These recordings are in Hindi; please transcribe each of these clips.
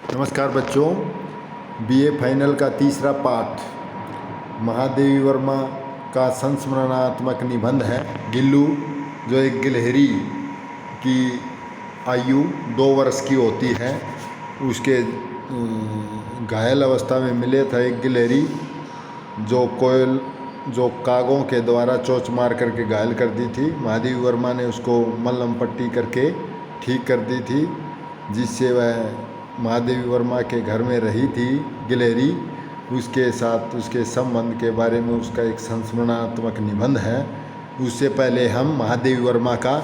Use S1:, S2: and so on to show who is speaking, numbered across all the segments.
S1: नमस्कार बच्चों, बीए फाइनल का तीसरा पाठ महादेवी वर्मा का संस्मरणात्मक निबंध है। गिल्लू जो एक गिलहरी की आयु 2 वर्ष की होती है, उसके घायल अवस्था में मिले था एक गिलहरी जो कागों के द्वारा चोंच मार करके घायल कर दी थी। महादेवी वर्मा ने उसको मलहम पट्टी करके ठीक कर दी थी, जिससे वह महादेवी वर्मा के घर में रही थी गिलहरी। उसके साथ उसके संबंध के बारे में उसका एक संस्मरणात्मक निबंध है। उससे पहले हम महादेवी वर्मा का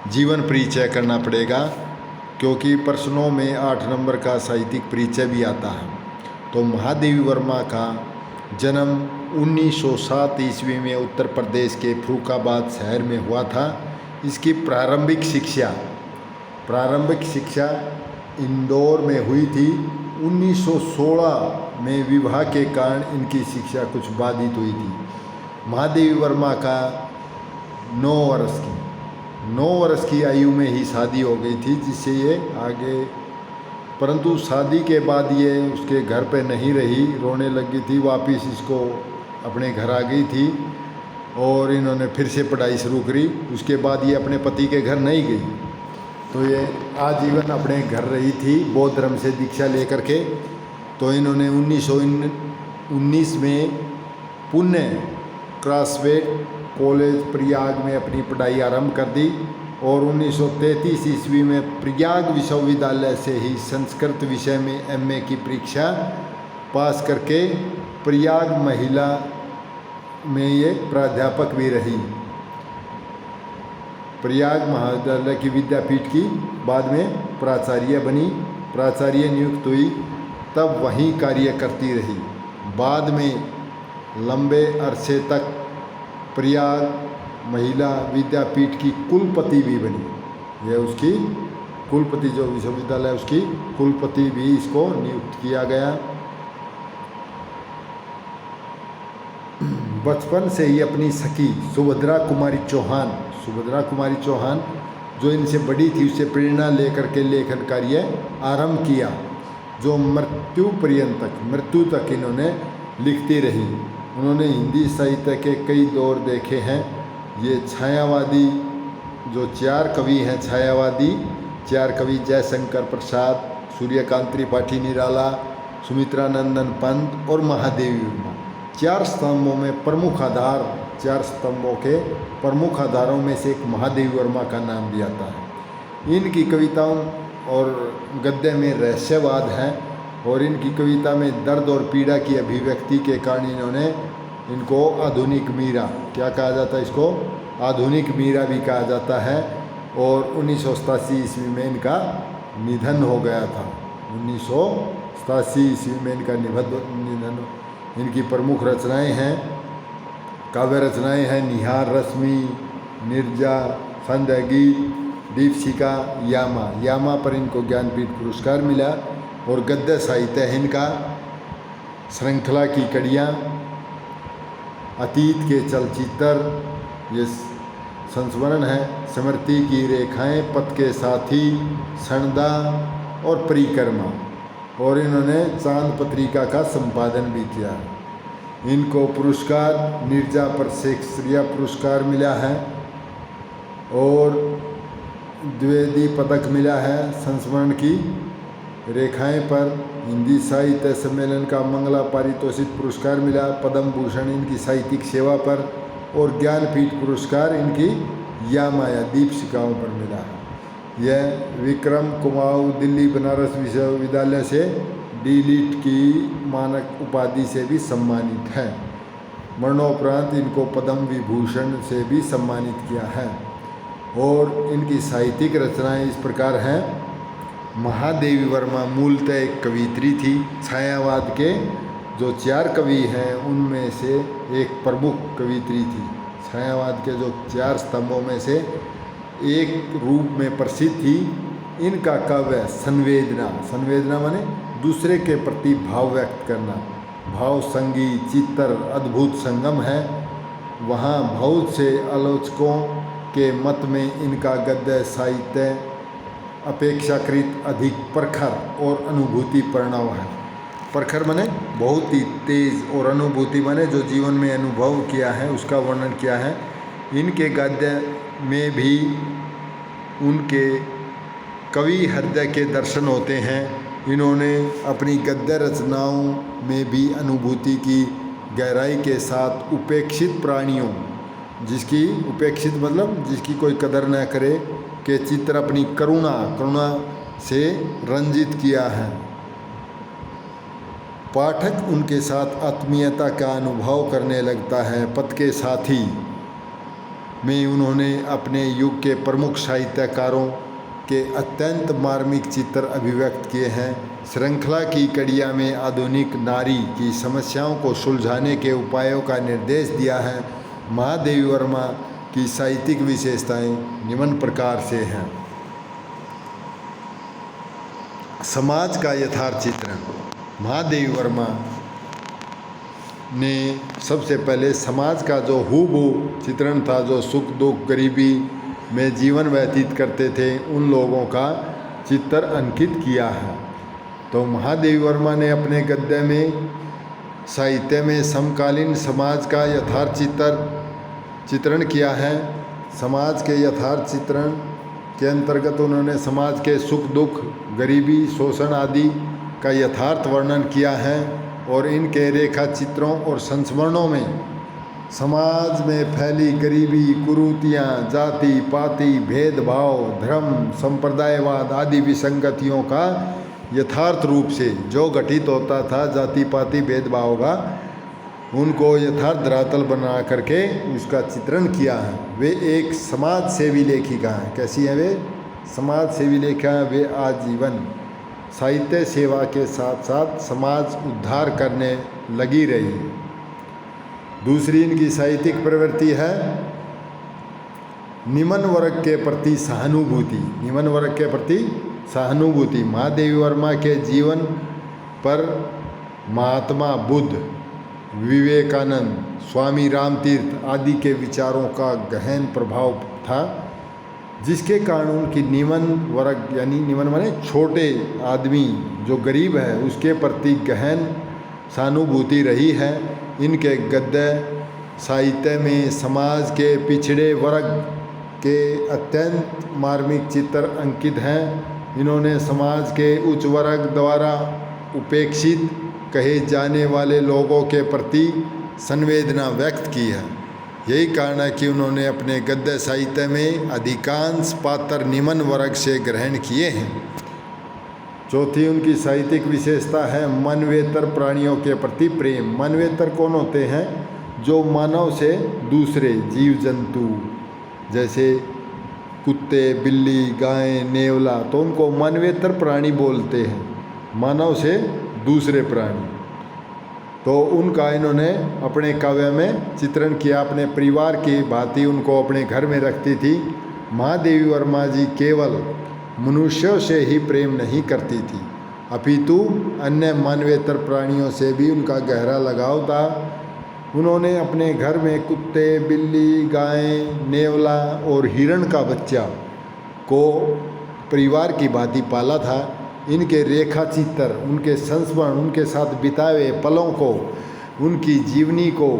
S1: जीवन परिचय करना पड़ेगा, क्योंकि प्रश्नों में 8 नंबर का साहित्यिक परिचय भी आता है। तो महादेवी वर्मा का जन्म 1907 ईस्वी में उत्तर प्रदेश के फर्रुखाबाद शहर में हुआ था। इसकी प्रारंभिक शिक्षा इंदौर में हुई थी। 1916 में विवाह के कारण इनकी शिक्षा कुछ बाधित हुई थी। महादेवी वर्मा का 9 वर्ष की आयु में ही शादी हो गई थी, जिससे ये आगे, परंतु शादी के बाद ये उसके घर पे नहीं रही, रोने लगी थी, वापस इसको अपने घर आ गई थी और इन्होंने फिर से पढ़ाई शुरू करी। उसके बाद ये अपने पति के घर नहीं गई, तो ये आजीवन अपने घर रही थी बौद्ध धर्म से दीक्षा लेकर के। तो इन्होंने 1919 में पुणे क्रॉसवेट कॉलेज प्रयाग में अपनी पढ़ाई आरंभ कर दी और 1933 ईस्वी में प्रयाग विश्वविद्यालय से ही संस्कृत विषय में एमए की परीक्षा पास करके प्रयाग महिला में ये प्राध्यापक भी रही। प्रयाग महाविद्यालय की विद्यापीठ की बाद में प्राचार्य नियुक्त हुई, तब वहीं कार्य करती रही। बाद में लंबे अरसे तक प्रयाग महिला विद्यापीठ की कुलपति भी बनी। यह उसकी कुलपति, जो विश्वविद्यालय उसकी कुलपति भी इसको नियुक्त किया गया। बचपन से ही अपनी सखी सुभद्रा कुमारी चौहान जो इनसे बड़ी थी, उससे प्रेरणा लेकर के लेखन कार्य आरंभ किया, जो मृत्यु तक इन्होंने लिखती रही। उन्होंने हिंदी साहित्य के कई दौर देखे हैं। ये छायावादी जो 4 कवि हैं, छायावादी 4 कवि जयशंकर प्रसाद, सूर्यकांत त्रिपाठी निराला, सुमित्रानंदन पंत और महादेवी वर्मा, 4 स्तंभों के प्रमुख आधारों में से एक महादेवी वर्मा का नाम भी आता है। इनकी कविताओं और गद्य में रहस्यवाद है और इनकी कविता में दर्द और पीड़ा की अभिव्यक्ति के कारण इनको आधुनिक मीरा, क्या कहा जाता है, इसको आधुनिक मीरा भी कहा जाता है। और 1987 ईस्वी में इनका निधन हो गया था। 1987 ईस्वी में इनका निधन। इनकी प्रमुख रचनाएं हैं, काव्य रचनाएं हैं निहार रश्मि, निर्जा, संध्या गीत, दीपशिखा, यामा पर इनको ज्ञानपीठ पुरस्कार मिला। और गद्य साहित्य है इनका श्रृंखला की कड़ियाँ, अतीत के चलचित्र, ये संस्मरण है, स्मृति की रेखाएं, पथ के साथी, सनदा और परिक्रमा। और इन्होंने चांद पत्रिका का संपादन भी किया। इनको पुरस्कार निर्जा पर शेक्सपियर पुरस्कार मिला है और द्विवेदी पदक मिला है। संस्मरण की रेखाएं पर हिंदी साहित्य सम्मेलन का मंगला पारितोषिक पुरस्कार मिला। पद्म भूषण इनकी साहित्यिक सेवा पर और ज्ञानपीठ पुरस्कार इनकी यामाया दीपशिखाओं पर मिला है। यह विक्रम कुमाऊं दिल्ली बनारस विश्वविद्यालय से डीलिट की मानक उपाधि से भी सम्मानित है। मरणोपरांत इनको पद्म विभूषण से भी सम्मानित किया है। और इनकी साहित्यिक रचनाएं इस प्रकार हैं। महादेवी वर्मा मूलतः एक कवियत्री थी। छायावाद के जो 4 कवि हैं उनमें से एक प्रमुख कवियत्री थी। छायावाद के जो 4 स्तंभों में से एक रूप में प्रसिद्ध थी। इनका काव्य संवेदना माने दूसरे के प्रति भाव व्यक्त करना, भाव संगीत चित्तर अद्भुत संगम है। वहाँ बहुत से आलोचकों के मत में इनका गद्य साहित्य अपेक्षाकृत अधिक प्रखर और अनुभूति प्रणव है। प्रखर माने बहुत ही तेज, और अनुभूति माने जो जीवन में अनुभव किया है उसका वर्णन किया है। इनके गद्य में भी उनके कवि हृदय के दर्शन होते हैं। इन्होंने अपनी गद्य रचनाओं में भी अनुभूति की गहराई के साथ उपेक्षित प्राणियों, जिसकी उपेक्षित मतलब जिसकी कोई कदर न करे, के चित्र अपनी करुणा से रंजित किया है। पाठक उनके साथ आत्मीयता का अनुभव करने लगता है। पथ के साथी में उन्होंने अपने युग के प्रमुख साहित्यकारों के अत्यंत मार्मिक चित्र अभिव्यक्त किए हैं। श्रृंखला की कड़िया में आधुनिक नारी की समस्याओं को सुलझाने के उपायों का निर्देश दिया है। महादेवी वर्मा की साहित्यिक विशेषताएं निम्न प्रकार से हैं। समाज का यथार्थ चित्रण। महादेवी वर्मा ने सबसे पहले समाज का जो हूबहू चित्रण था, जो सुख दुख गरीबी में जीवन व्यतीत करते थे, उन लोगों का चित्र अंकित किया है। तो महादेवी वर्मा ने अपने गद्य में साहित्य में समकालीन समाज का यथार्थ चित्रण किया है। समाज के यथार्थ चित्रण के अंतर्गत उन्होंने समाज के सुख दुख गरीबी शोषण आदि का यथार्थ वर्णन किया है, और इनके रेखा चित्रों और संस्मरणों में समाज में फैली गरीबी, कुरीतियाँ, जाति पाति भेदभाव, धर्म संप्रदायवाद आदि विसंगतियों का यथार्थ रूप से जो घटित होता था, जाति पाति भेदभाव का, उनको यथार्थ धरातल बना करके उसका चित्रण किया है। वे एक समाज सेवी लेखिका हैं। कैसी है वे? समाज सेवी लेखिका हैं। वे आजीवन साहित्य सेवा के साथ साथ समाज उद्धार करने लगी रही। दूसरी इनकी साहित्यिक प्रवृत्ति है निम्न वर्ग के प्रति सहानुभूति। निम्न वर्ग के प्रति सहानुभूति। महादेवी वर्मा के जीवन पर महात्मा बुद्ध, विवेकानंद, स्वामी रामतीर्थ आदि के विचारों का गहन प्रभाव था, जिसके कारण उनकी निम्न वर्ग यानी निम्न माने छोटे आदमी जो गरीब है उसके प्रति गहन सहानुभूति रही है। इनके गद्य साहित्य में समाज के पिछड़े वर्ग के अत्यंत मार्मिक चित्र अंकित हैं। इन्होंने समाज के उच्च वर्ग द्वारा उपेक्षित कहे जाने वाले लोगों के प्रति संवेदना व्यक्त की है। यही कारण है कि उन्होंने अपने गद्य साहित्य में अधिकांश पात्र निम्न वर्ग से ग्रहण किए हैं। चौथी उनकी साहित्यिक विशेषता है मानवेतर प्राणियों के प्रति प्रेम। मानवेतर कौन होते हैं? जो मानव से दूसरे जीव जंतु जैसे कुत्ते, बिल्ली, गाय, नेवला, तो उनको मानवेतर प्राणी बोलते हैं, मानव से दूसरे प्राणी। तो उनका इन्होंने अपने काव्य में चित्रण किया। अपने परिवार की भांति उनको अपने घर में रखती थी। महादेवी वर्मा जी केवल मनुष्यों से ही प्रेम नहीं करती थी, अपितु अन्य मानवेतर प्राणियों से भी उनका गहरा लगाव था। उन्होंने अपने घर में कुत्ते, बिल्ली, गाय, नेवला और हिरण का बच्चा को परिवार की भांति पाला था। इनके रेखा चित्र, उनके संस्मरण, उनके साथ बिताए पलों को, उनकी जीवनी को,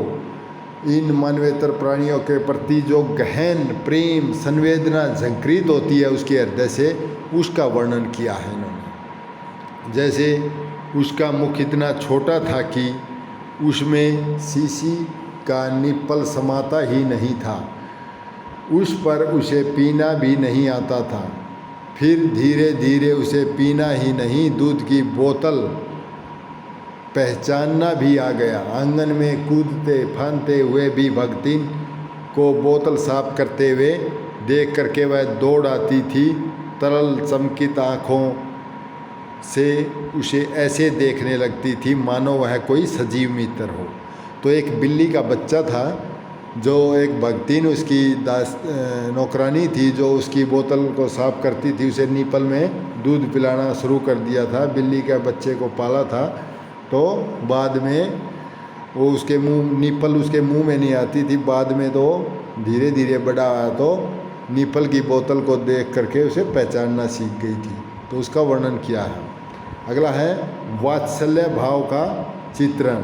S1: इन मानवेतर प्राणियों के प्रति जो गहन प्रेम संवेदना झंकृत होती है उसके हृदय से, उसका वर्णन किया है इन्होंने। जैसे उसका मुख इतना छोटा था कि उसमें शीशी का निप्पल समाता ही नहीं था, उस पर उसे पीना भी नहीं आता था। फिर धीरे धीरे उसे पीना ही नहीं, दूध की बोतल पहचानना भी आ गया। आंगन में कूदते फांदते हुए भी भगतीन को बोतल साफ करते हुए देख करके वह दौड़ आती थी। तरल चमकित आँखों से उसे ऐसे देखने लगती थी मानो वह कोई सजीव मित्र हो। तो एक बिल्ली का बच्चा था जो एक भगतीन उसकी नौकरानी थी, जो उसकी बोतल को साफ करती थी, उसे नीपल में दूध पिलाना शुरू कर दिया था। बिल्ली के बच्चे को पाला था, तो बाद में वो नीपल उसके मुंह में नहीं आती थी। बाद में तो धीरे धीरे बड़ा आया तो नीपल की बोतल को देख करके उसे पहचानना सीख गई थी, तो उसका वर्णन किया है। अगला है वात्सल्य भाव का चित्रण।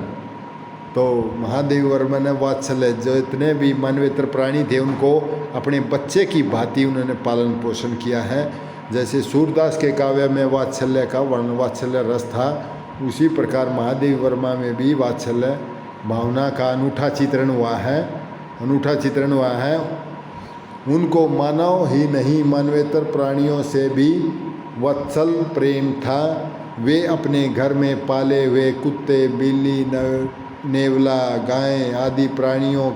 S1: तो महादेवी वर्मा ने वात्सल्य, जो इतने भी मानवेतर प्राणी थे उनको अपने बच्चे की भांति उन्होंने पालन पोषण किया है। जैसे सूरदास के काव्य में वात्सल्य का वर्ण, वात्सल्य रस था, उसी प्रकार महादेवी वर्मा में भी वात्सल्य भावना का अनूठा चित्रण हुआ है। उनको मानव ही नहीं, मानवेतर प्राणियों से भी वत्सल प्रेम था। वे अपने घर में पाले हुए कुत्ते, बिल्ली, नेवला, गाय आदि प्राणियों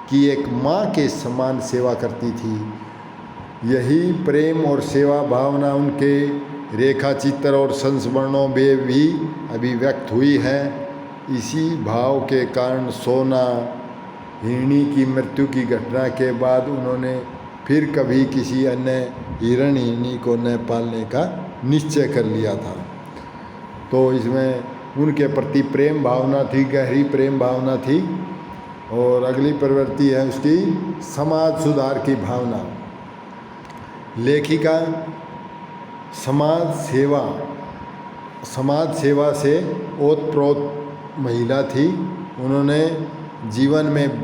S1: की एक माँ के समान सेवा करती थी। यही प्रेम और सेवा भावना उनके रेखा चित्र और संस्मरणों में भी अभिव्यक्त हुई है। इसी भाव के कारण सोना हिरणी की मृत्यु की घटना के बाद उन्होंने फिर कभी किसी अन्य हिरण हिरणी को न पालने का निश्चय कर लिया था। तो इसमें उनके प्रति प्रेम भावना थी, गहरी प्रेम भावना थी। और अगली प्रवृत्ति है उसकी समाज सुधार की भावना। लेखिका समाज सेवा से ओतप्रोत महिला थी। उन्होंने जीवन में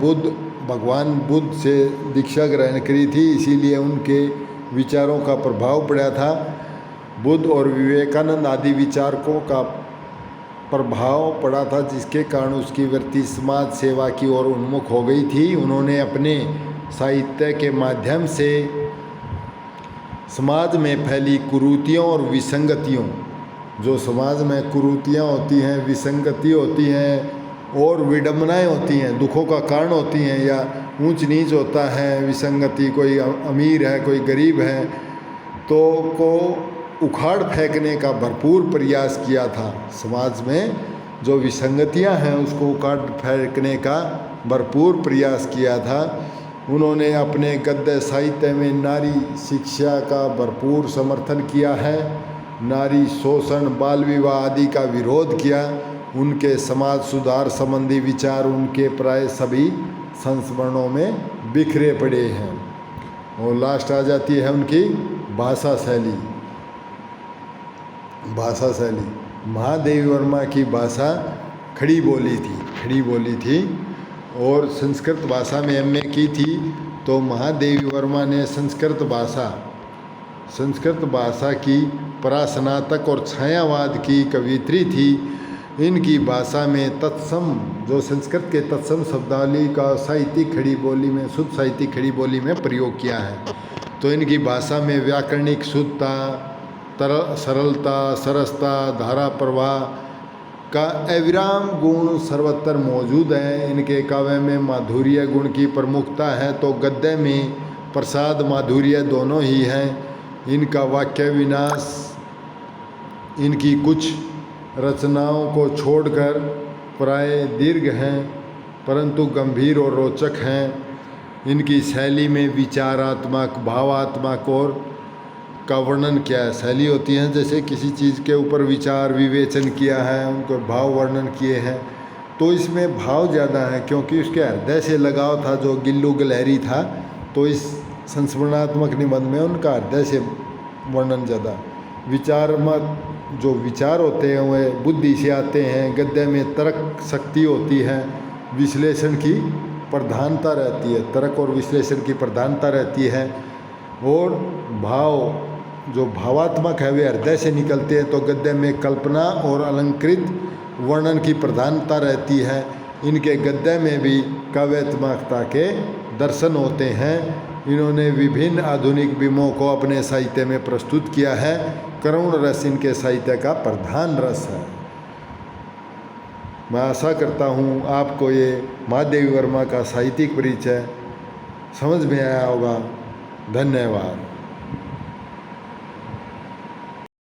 S1: भगवान बुद्ध से दीक्षा ग्रहण करी थी, इसीलिए उनके विचारों का प्रभाव पड़ा था। बुद्ध और विवेकानंद आदि विचारकों का प्रभाव पड़ा था, जिसके कारण उसकी वृत्ति समाज सेवा की ओर उन्मुख हो गई थी। उन्होंने अपने साहित्य के माध्यम से समाज में फैली कुरीतियों और विसंगतियों, जो समाज में कुरीतियाँ होती हैं, विसंगति होती हैं और विडंबनाएं होती हैं, दुखों का कारण होती हैं, या ऊंच नीच होता है, विसंगति, कोई अमीर है कोई गरीब है, तो को उखाड़ फेंकने का भरपूर प्रयास किया था। समाज में जो विसंगतियां हैं उसको उखाड़ फेंकने का भरपूर प्रयास किया था। उन्होंने अपने गद्य साहित्य में नारी शिक्षा का भरपूर समर्थन किया है, नारी शोषण, बाल विवाह आदि का विरोध किया। उनके समाज सुधार संबंधी विचार उनके प्राय सभी संस्मरणों में बिखरे पड़े हैं। और लास्ट आ जाती है उनकी भाषा शैली। महादेवी वर्मा की भाषा खड़ी बोली थी और संस्कृत भाषा में एमए की थी। तो महादेवी वर्मा ने संस्कृत भाषा की परास्नातक और छायावाद की कवियत्री थी। इनकी भाषा में तत्सम, जो संस्कृत के तत्सम शब्दावली का साहित्यिक खड़ी बोली में, शुद्ध साहित्यिक खड़ी बोली में प्रयोग किया है। तो इनकी भाषा में व्याकरणिक शुद्धता, सरलता, सरसता, धारा प्रवाह का अविराम गुण सर्वत्र मौजूद है। इनके काव्य में माधुर्य गुण की प्रमुखता है, तो गद्य में प्रसाद माधुर्य दोनों ही हैं। इनका वाक्य विनाश इनकी कुछ रचनाओं को छोड़कर प्राय दीर्घ हैं, परंतु गंभीर और रोचक हैं। इनकी शैली में विचारात्मक, भावात्मक और का वर्णन किया है। शैली होती है जैसे किसी चीज़ के ऊपर विचार विवेचन किया है, उनको भाव वर्णन किए हैं। तो इसमें भाव ज़्यादा है क्योंकि उसके हृदय से लगाव था, जो गिल्लू गिलहरी था। तो इस संस्मरणात्मक निबंध में उनका हृदय से वर्णन ज़्यादा। विचारात्मक जो विचार होते हैं वह बुद्धि से आते हैं। गद्य में तर्क शक्ति होती है, विश्लेषण की प्रधानता रहती है, तर्क और विश्लेषण की प्रधानता रहती है। और भाव जो भावात्मक है वे हृदय से निकलते हैं। तो गद्य में कल्पना और अलंकृत वर्णन की प्रधानता रहती है। इनके गद्य में भी काव्यात्मकता के दर्शन होते हैं। इन्होंने विभिन्न आधुनिक विमों को अपने साहित्य में प्रस्तुत किया है। करुण रस इनके साहित्य का प्रधान रस है। मैं आशा करता हूँ आपको ये महादेवी वर्मा का साहित्यिक परिचय समझ में आया होगा। धन्यवाद।